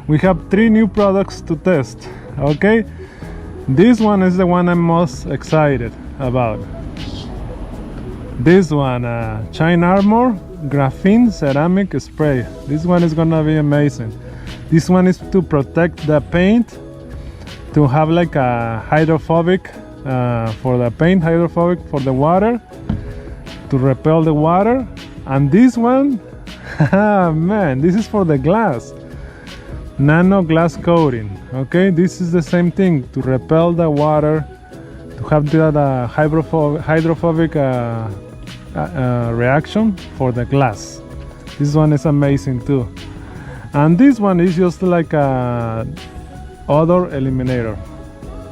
we have 3 new products to test. Okay, this one is the one I'm most excited about. This one, Shine Armor Graphene Ceramic Spray. This one is gonna be amazing. This one is to protect the paint, to have like a hydrophobic for the paint, hydrophobic for the water, to repel the water. And this one, man, this is for the glass. Nano glass coating. Okay, this is the same thing, to repel the water, to have that hydrophobic reaction for the glass. This one is amazing too. And this one is just like a odor eliminator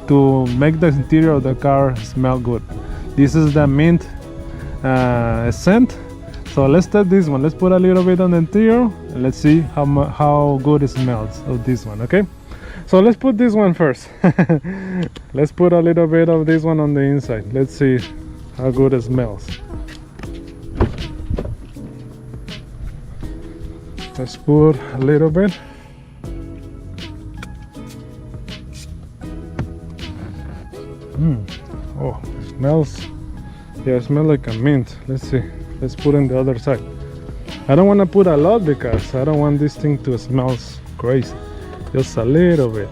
to make the interior of the car smell good. This is the mint scent. So let's test this one. Let's put a little bit on the interior and let's see how good it smells of this one. Okay, so let's put this one first. Let's put a little bit of this one on the inside. Let's see how good it smells. Let's put a little bit. Oh, it smells, yeah, it smells like a mint. Let's see, let's put on the other side. I don't want to put a lot because I don't want this thing to smell crazy. Just a little bit,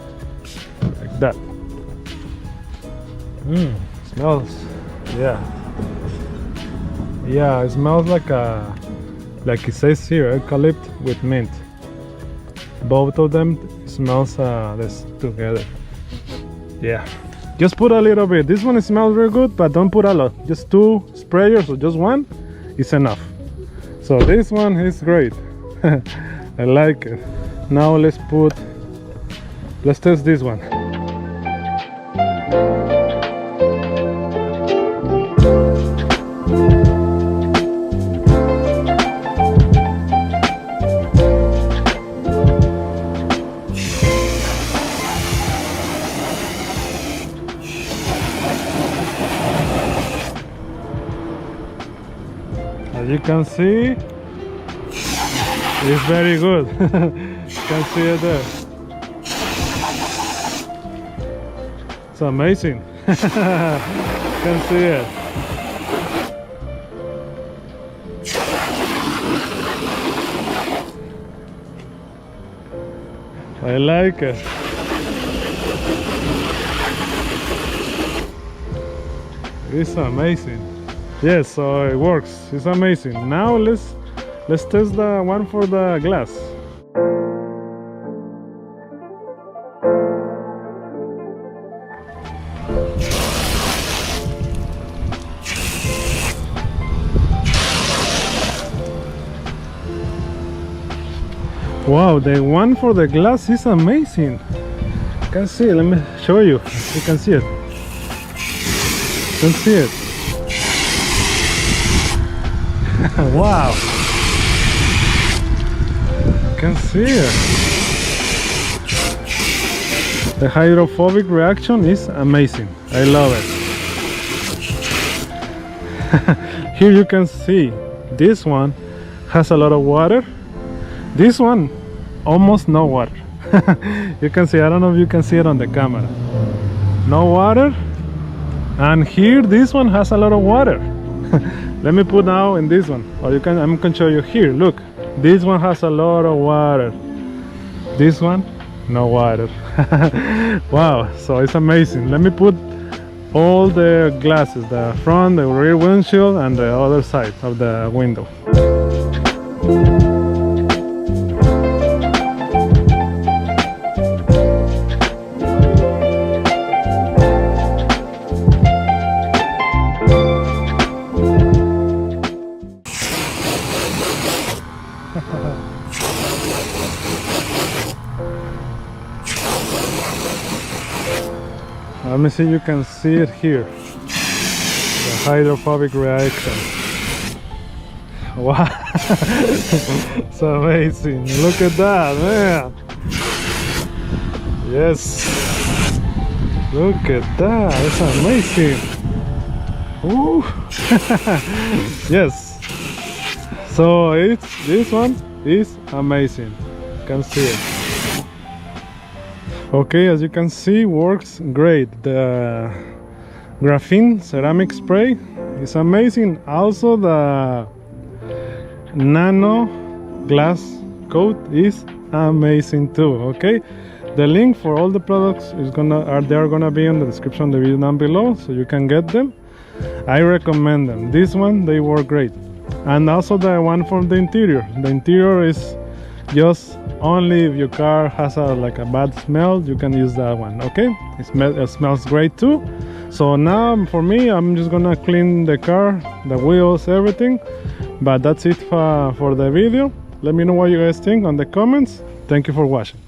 like that. Smells, yeah, it smells like it says here, eucalypt with mint. Both of them smells this together. Yeah, just put a little bit. This one smells very good, but don't put a lot. Just 2 sprayers or just 1 is enough. So this one is great. I like it. Now let's test this one. As you can see, it's very good. You can see it there. It's amazing. You can see it. I like it. It's amazing. Yes, so it works. It's amazing. Now let's test the one for the glass. Wow, the one for the glass is amazing. You can see it. Let me show you. You can see it. You can see it. Wow, you can see it. The hydrophobic reaction is amazing. I love it. Here you can see this one has a lot of water. This one almost no water. You can see, I don't know if you can see it on the camera. No water. And here this one has a lot of water. Let me put now in this one, or I'm gonna show you here. Look, this one has a lot of water. This one, no water. Wow, so it's amazing. Let me put all the glasses, the front, the rear windshield, and the other side of the window. Let me see, you can see it here. The hydrophobic reaction. Wow. It's amazing. Look at that, man. Yes. Look at that. It's amazing. Ooh. Yes. So this one is amazing. You can see it. Okay, as you can see, works great. The graphene ceramic spray is amazing. Also the nano glass coat is amazing too. Okay, the link for all the products is gonna be in the description of the video down below, so you can get them. I recommend them. This one, they work great. And also the one for the interior. The interior is just only if your car has like a bad smell, you can use that one. Okay, it smells great too. So now for me, I'm just gonna clean the car, the wheels, everything. But that's it for the video. Let me know what you guys think on the comments. Thank you for watching.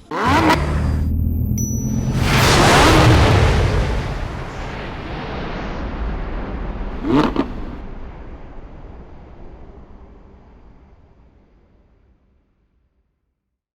Mm-hmm.